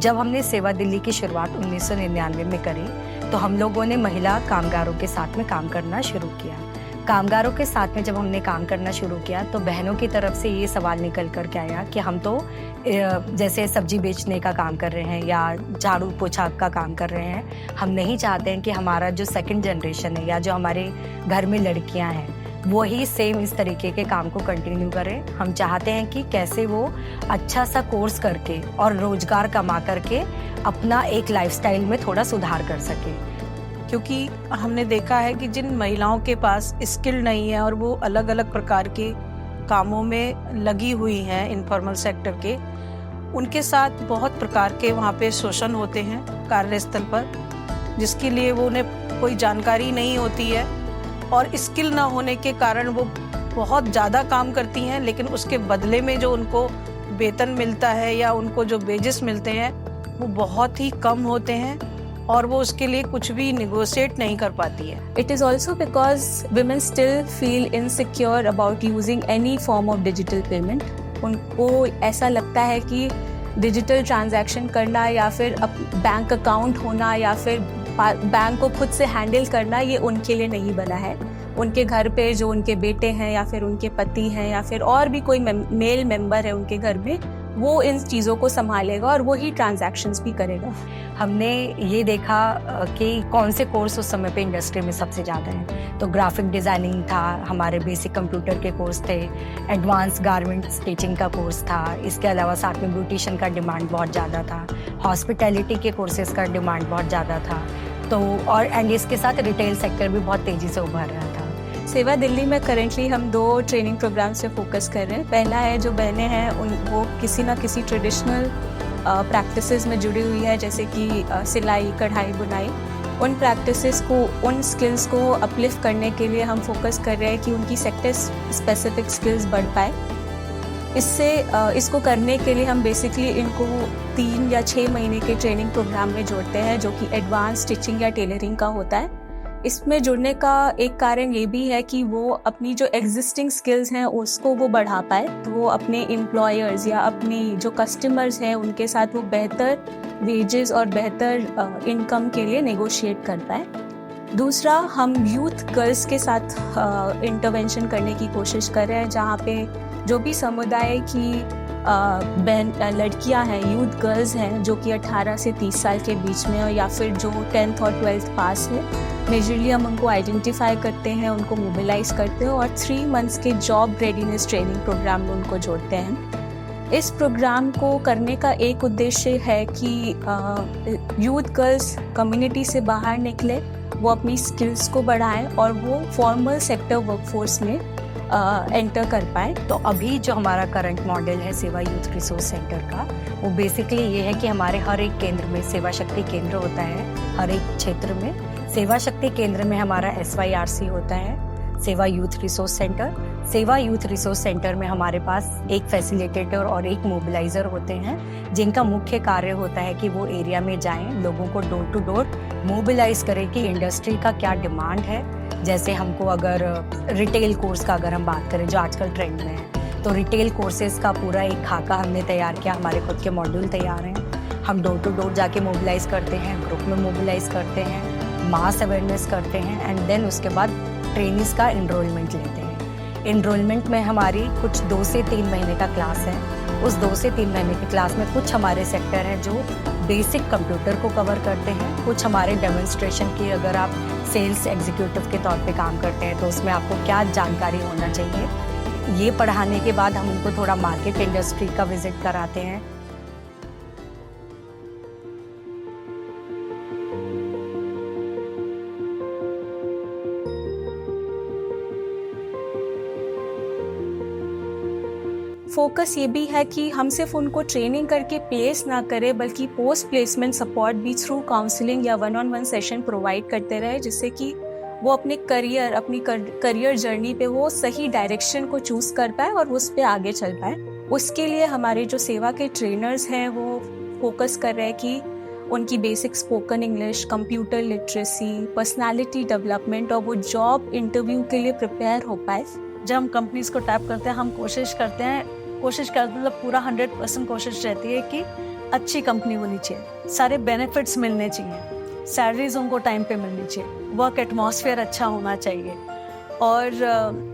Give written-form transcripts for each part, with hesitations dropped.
जब हमने सेवा दिल्ली की शुरुआत 1999 में करी तो हम लोगों ने महिला कामगारों के साथ में काम करना शुरू किया। कामगारों के साथ में जब हमने काम करना शुरू किया तो बहनों की तरफ से ये सवाल निकल कर के आया कि हम तो जैसे सब्जी बेचने का काम कर रहे हैं या झाड़ू पोछा का काम कर रहे हैं, हम नहीं चाहते हैं कि हमारा जो सेकंड जनरेशन है या जो हमारे घर में लड़कियां हैं वो ही सेम इस तरीके के काम को कंटिन्यू करें। हम चाहते हैं कि कैसे वो अच्छा सा कोर्स करके और रोजगार कमा करके अपना एक लाइफस्टाइल में थोड़ा सुधार कर सके। क्योंकि हमने देखा है कि जिन महिलाओं के पास स्किल नहीं है और वो अलग अलग प्रकार के कामों में लगी हुई हैं इनफॉर्मल सेक्टर के, उनके साथ बहुत प्रकार के वहाँ पे शोषण होते हैं कार्यस्थल पर, जिसके लिए वो उन्हें कोई जानकारी नहीं होती है और स्किल ना होने के कारण वो बहुत ज़्यादा काम करती हैं, लेकिन उसके बदले में जो उनको वेतन मिलता है या उनको जो वेजेस मिलते हैं वो बहुत ही कम होते हैं और वो उसके लिए कुछ भी निगोशिएट नहीं कर पाती है। It is also because women still feel insecure about using any form of digital payment. उनको ऐसा लगता है कि डिजिटल ट्रांजैक्शन करना या फिर बैंक अकाउंट होना या फिर बैंक को खुद से हैंडल करना ये उनके लिए नहीं बना है। उनके घर पे जो उनके बेटे हैं या फिर उनके पति हैं या फिर और भी कोई मेल मेंबर है उनके घर में, वो इन चीज़ों को संभालेगा और वो ही ट्रांजैक्शंस भी करेगा। हमने ये देखा कि कौन से कोर्स उस समय पे इंडस्ट्री में सबसे ज़्यादा हैं, तो ग्राफिक डिज़ाइनिंग था, हमारे बेसिक कंप्यूटर के कोर्स थे, एडवांस गारमेंट स्टिचिंग का कोर्स था, इसके अलावा साथ में ब्यूटिशियन का डिमांड बहुत ज़्यादा था, हॉस्पिटैलिटी के कोर्सेज़ का डिमांड बहुत ज़्यादा था, तो और एंड इसके साथ रिटेल सेक्टर भी बहुत तेज़ी से उभर रहा था। सेवा दिल्ली में करेंटली हम 2 ट्रेनिंग प्रोग्राम से फोकस कर रहे हैं। पहला है जो बहनें हैं वो किसी ना किसी ट्रेडिशनल प्रैक्टिसेस में जुड़ी हुई है, जैसे कि सिलाई, कढ़ाई, बुनाई। उन प्रैक्टिसेस को, उन स्किल्स को अपलिफ्ट करने के लिए हम फोकस कर रहे हैं कि उनकी सेक्टर स्पेसिफिक स्किल्स बढ़ पाए। इसको करने के लिए हम बेसिकली इनको 3 या 6 महीने के ट्रेनिंग प्रोग्राम में जोड़ते हैं, जो कि एडवांस स्टिचिंग या टेलरिंग का होता है। इसमें जुड़ने का एक कारण ये भी है कि वो अपनी जो एग्जिस्टिंग स्किल्स हैं उसको वो बढ़ा पाए, तो वो अपने एम्प्लॉयर्स या अपनी जो कस्टमर्स हैं उनके साथ वो बेहतर वेजेस और बेहतर इनकम के लिए नेगोशिएट कर पाए। दूसरा, हम यूथ गर्ल्स के साथ इंटरवेंशन करने की कोशिश कर रहे हैं, जहाँ पे जो भी समुदाय की लड़कियां हैं, यूथ गर्ल्स हैं जो कि 18 से 30 साल के बीच में, या फिर जो 10th और 12th पास है, मेजरली हम उनको आइडेंटिफाई करते हैं, उनको मोबिलाइज करते हैं और 3 मंथ्स के जॉब रेडीनेस ट्रेनिंग प्रोग्राम में उनको जोड़ते हैं। इस प्रोग्राम को करने का एक उद्देश्य है कि यूथ गर्ल्स कम्युनिटी से बाहर निकले, वो अपनी स्किल्स को बढ़ाएं और वो फॉर्मल सेक्टर वर्कफोर्स में एंटर कर पाए। तो अभी जो हमारा करंट मॉडल है सेवा यूथ रिसोर्स सेंटर का, वो बेसिकली ये है कि हमारे हर एक केंद्र में सेवा शक्ति केंद्र होता है। हर एक क्षेत्र में सेवा शक्ति केंद्र में हमारा SYRC होता है, सेवा यूथ रिसोर्स सेंटर। सेवा यूथ रिसोर्स सेंटर में हमारे पास एक फैसिलिटेटर और एक मोबिलाइजर होते हैं, जिनका मुख्य कार्य होता है कि वो एरिया में जाएं, लोगों को डोर टू डोर मोबिलाइज करें कि इंडस्ट्री का क्या डिमांड है। जैसे हमको अगर रिटेल कोर्स का अगर हम बात करें जो आजकल ट्रेंड में है, तो रिटेल कोर्सेज का पूरा एक खाका हमने तैयार किया, हमारे खुद के मॉड्यूल तैयार हैं। हम डोर टू डोर जाके मोबिलाइज करते हैं, ग्रुप में मोबिलाइज करते हैं, मास अवेयरनेस करते हैं एंड देन उसके बाद ट्रेनिंग्स का इनरोलमेंट लेते हैं। इनरोलमेंट में हमारी कुछ 2 से 3 महीने का क्लास है। उस 2 से 3 महीने की क्लास में कुछ हमारे सेक्टर हैं जो बेसिक कंप्यूटर को कवर करते हैं, कुछ हमारे डेमोन्स्ट्रेशन की, अगर आप सेल्स एग्जीक्यूटिव के तौर पे काम करते हैं तो उसमें आपको क्या जानकारी होना चाहिए। ये पढ़ाने के बाद हम उनको थोड़ा मार्केट इंडस्ट्री का विजिट कराते हैं। फोकस ये भी है कि हम सिर्फ उनको ट्रेनिंग करके प्लेस ना करें, बल्कि पोस्ट प्लेसमेंट सपोर्ट भी थ्रू काउंसलिंग या 1-on-1 सेशन प्रोवाइड करते रहे, जिससे कि वो अपनी करियर जर्नी पे वो सही डायरेक्शन को चूज कर पाए और उस पे आगे चल पाए। उसके लिए हमारे जो सेवा के ट्रेनर्स हैं वो फोकस कर रहे हैं कि उनकी basic spoken English, computer literacy, personality development और वो जॉब इंटरव्यू के लिए प्रिपेयर हो पाए। जब हम कंपनीज को टैप करते हैं, हम कोशिश करते हैं मतलब पूरा 100% कोशिश रहती है कि अच्छी कंपनी होनी चाहिए, सारे बेनिफिट्स मिलने चाहिए, सैलरीज उनको टाइम पे मिलनी चाहिए, वर्क एटमॉस्फेयर अच्छा होना चाहिए और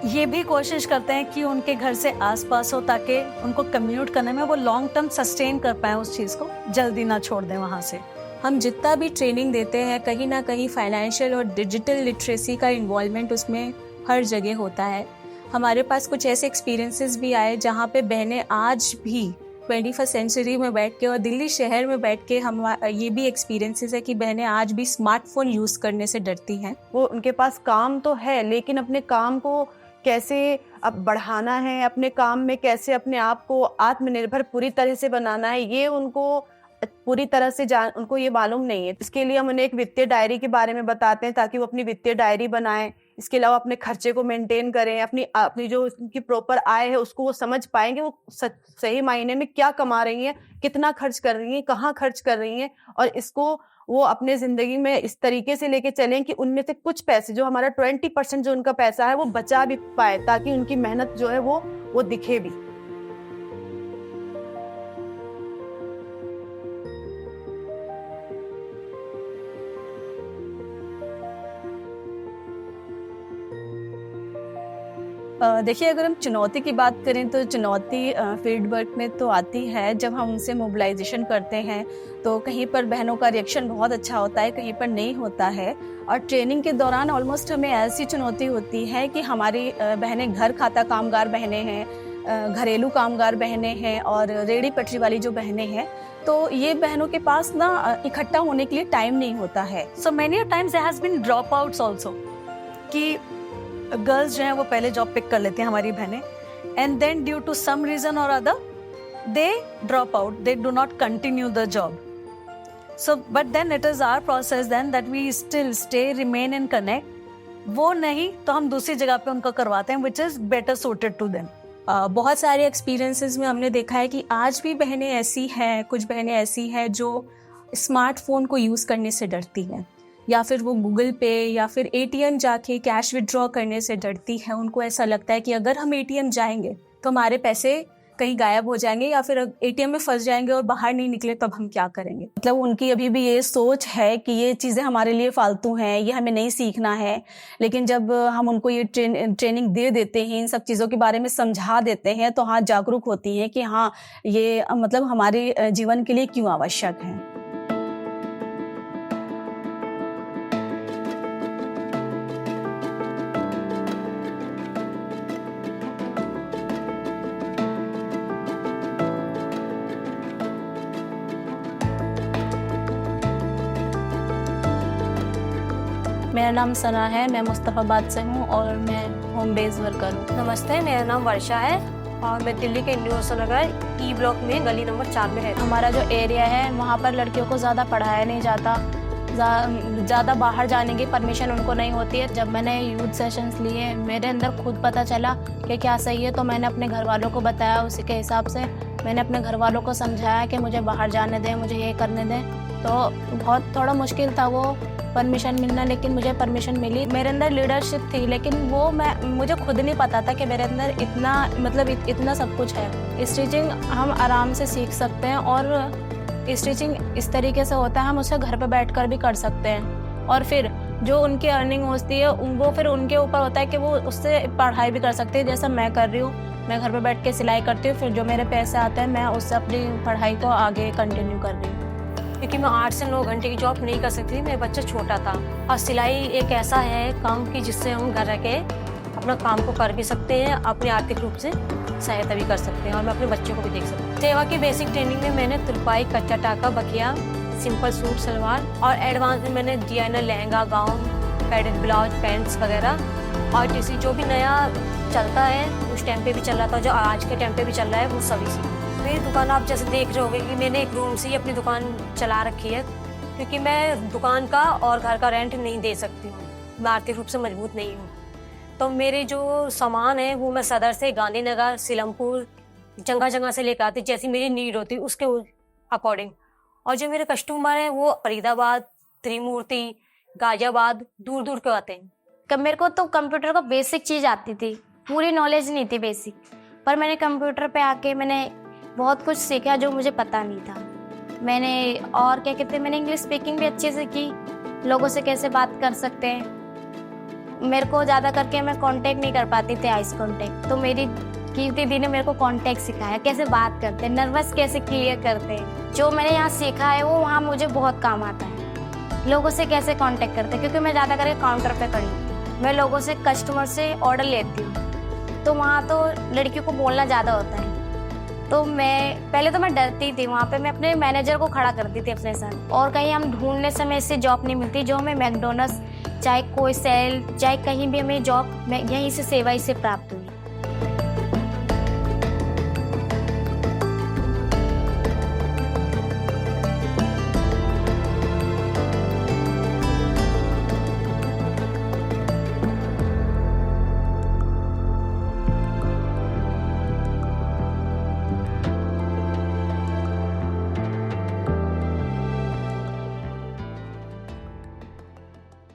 ये भी कोशिश करते हैं कि उनके घर से आसपास हो ताकि उनको कम्यूट करने में वो लॉन्ग टर्म सस्टेन कर पाए उस चीज़ को, जल्दी ना छोड़ दें वहाँ से। हम जितना भी ट्रेनिंग देते हैं कहीं ना कहीं फाइनेंशियल और डिजिटल लिटरेसी का इन्वॉल्वमेंट उसमें हर जगह होता है। हमारे पास कुछ ऐसे एक्सपीरियंसेस भी आए जहाँ पे बहनें आज भी 21st सेंचुरी में बैठ के और दिल्ली शहर में बैठ के हम ये भी एक्सपीरियंसेस है कि बहनें आज भी स्मार्टफोन यूज़ करने से डरती हैं। वो उनके पास काम तो है लेकिन अपने काम को कैसे अब बढ़ाना है, अपने काम में कैसे अपने आप को आत्मनिर्भर पूरी तरह से बनाना है, ये उनको पूरी तरह से उनको ये मालूम नहीं है। इसके लिए हम उन्हें एक वित्तीय डायरी के बारे में बताते हैं ताकि वो अपनी वित्तीय डायरी बनाएं। इसके अलावा अपने खर्चे को मेंटेन करें, अपनी जो उनकी प्रॉपर आय है उसको वो समझ पाएंगे, वो सही मायने में क्या कमा रही हैं, कितना खर्च कर रही हैं, कहाँ खर्च कर रही हैं, और इसको वो अपने जिंदगी में इस तरीके से लेके चलें कि उनमें से कुछ पैसे, जो हमारा 20% जो उनका पैसा है वो बचा भी पाए ताकि उनकी मेहनत जो है वो दिखे भी। देखिए, अगर हम चुनौती की बात करें तो चुनौती फील्ड वर्क में तो आती है। जब हम उनसे मोबिलाइजेशन करते हैं तो कहीं पर बहनों का रिएक्शन बहुत अच्छा होता है, कहीं पर नहीं होता है। और ट्रेनिंग के दौरान ऑलमोस्ट हमें ऐसी चुनौती होती है कि हमारी बहनें घर खाता कामगार बहनें हैं, घरेलू कामगार बहनें हैं और रेहड़ी पटरी वाली जो बहनें हैं, तो ये बहनों के पास ना इकट्ठा होने के लिए टाइम नहीं होता है। So many times there has been drop outs also कि गर्ल्स जो हैं वो पहले जॉब पिक कर लेती हैं हमारी बहनें, and then due to some reason or other they drop out, they do not continue the job. So but then it is our process then that we still stay remain in connect. वो नहीं तो हम दूसरी जगह पे उनको करवाते हैं which is better suited to them. बहुत सारे एक्सपीरियंसेस में हमने देखा है कि आज भी बहनें ऐसी हैं, कुछ बहनें ऐसी हैं जो स्मार्टफोन को यूज़ करने से डरती हैं, या फिर वो गूगल पे या फिर एटीएम जाके कैश विड्रॉ करने से डरती है। उनको ऐसा लगता है कि अगर हम एटीएम जाएंगे तो हमारे पैसे कहीं गायब हो जाएंगे या फिर एटीएम में फंस जाएंगे और बाहर नहीं निकले तब हम क्या करेंगे। मतलब उनकी अभी भी ये सोच है कि ये चीज़ें हमारे लिए फालतू हैं, ये हमें नहीं सीखना है। लेकिन जब हम उनको ये ट्रेनिंग दे देते हैं, इन सब चीज़ों के बारे में समझा देते हैं, तो हाँ जागरूक होती हैं कि हाँ ये मतलब हमारे जीवन के लिए क्यों आवश्यक है। मेरा नाम सना है, मैं मुस्तफ़ाबाद से हूँ और मैं होम बेस्ड वर्कर हूँ। नमस्ते, मेरा नाम वर्षा है और मैं दिल्ली के इंडियन नगर ई ब्लॉक में गली नंबर 4 में रहती हूँ। हमारा जो एरिया है वहाँ पर लड़कियों को ज़्यादा पढ़ाया नहीं जाता, ज़्यादा बाहर जाने की परमिशन उनको नहीं होती है। जब मैंने यूथ सेशंस लिए, मेरे अंदर खुद पता चला कि क्या सही है, तो मैंने अपने घर वालों को बताया। उसी के हिसाब से मैंने अपने घर वालों को समझाया कि मुझे बाहर जाने दें, मुझे ये करने दें। तो बहुत थोड़ा मुश्किल था वो परमिशन मिलना, लेकिन मुझे परमिशन मिली। मेरे अंदर लीडरशिप थी, लेकिन वो मुझे खुद नहीं पता था कि मेरे अंदर इतना मतलब इतना सब कुछ है। स्टिचिंग हम आराम से सीख सकते हैं और स्टिचिंग इस तरीके से होता है, हम उसे घर पे बैठकर भी कर सकते हैं। और फिर जो उनकी अर्निंग होती है वो फिर उनके ऊपर होता है कि वो उससे पढ़ाई भी कर सकते हैं, जैसा मैं कर रही हूँ। मैं घर पे बैठ के सिलाई करती हूँ, फिर जो मेरे पैसे आते हैं मैं उससे अपनी पढ़ाई को आगे कंटिन्यू कर रही हूँ। क्योंकि मैं 8 से 9 घंटे की जॉब नहीं कर सकती, मेरा बच्चा छोटा था। और सिलाई एक ऐसा है काम कि जिससे हम घर रह के अपना काम को कर भी सकते हैं, अपने आर्थिक रूप से सहायता भी कर सकते हैं और मैं अपने बच्चों को भी देख सकती हूँ। सेवा की बेसिक ट्रेनिंग में मैंने तुरपाई, कच्चा टाका, बकिया, सिंपल सूट सलवार और एडवांस में मैंने designer lehenga, gown, padded blouse, pants वगैरह और टीसी जो भी नया चलता है उस टाइम पे भी चल रहा था, जो आज के टाइम पे भी चल रहा है, वो सभी सीखी। मेरी दुकान आप जैसे देख रहे होंगे कि मैंने एक रूम से ही अपनी दुकान चला रखी है, क्योंकि मैं दुकान का और घर का रेंट नहीं दे सकती हूँ, मैं आर्थिक रूप से मजबूत नहीं हूँ। तो मेरे जो सामान है वो मैं सदर से, गांधीनगर, सीलमपुर, जगह जगह से लेकर आती, जैसी मेरी नीड होती उसके अकॉर्डिंग। और जो मेरे कस्टमर हैं वो फरीदाबाद, त्रिमूर्ति, गाजियाबाद, दूर दूर के आते हैं। मेरे को तो कंप्यूटर का बेसिक चीज़ आती थी, पूरी नॉलेज नहीं थी बेसिक, पर मैंने कंप्यूटर पे आके मैंने बहुत कुछ सीखा जो मुझे पता नहीं था। मैंने और क्या कहते हैं, मैंने इंग्लिश स्पीकिंग भी अच्छे से की, लोगों से कैसे बात कर सकते हैं। मेरे को ज़्यादा करके मैं कांटेक्ट नहीं कर पाती थी, आइस कांटेक्ट, तो मेरी कीर्ति दी ने मेरे को कांटेक्ट सिखाया, कैसे बात करते हैं, नर्वस कैसे क्लियर करते हैं। जो मैंने यहाँ सीखा है वो वहाँ मुझे बहुत काम आता है। लोगों से कैसे कांटेक्ट करते हैं, क्योंकि मैं ज़्यादा करके काउंटर पे खड़ी हूँ, मैं लोगों से कस्टमर से ऑर्डर लेती हूँ, तो वहाँ तो लड़कियों को बोलना ज़्यादा होता है। तो मैं पहले तो मैं डरती थी, वहाँ पे मैं अपने मैनेजर को खड़ा करती थी अपने साथ। और कहीं हम ढूंढने समय इससे जॉब नहीं मिलती, जो हमें मैकडोनल्ड्स चाहे कोई सेल चाहे कहीं भी हमें जॉब यहीं से सेवा से प्राप्त हुई।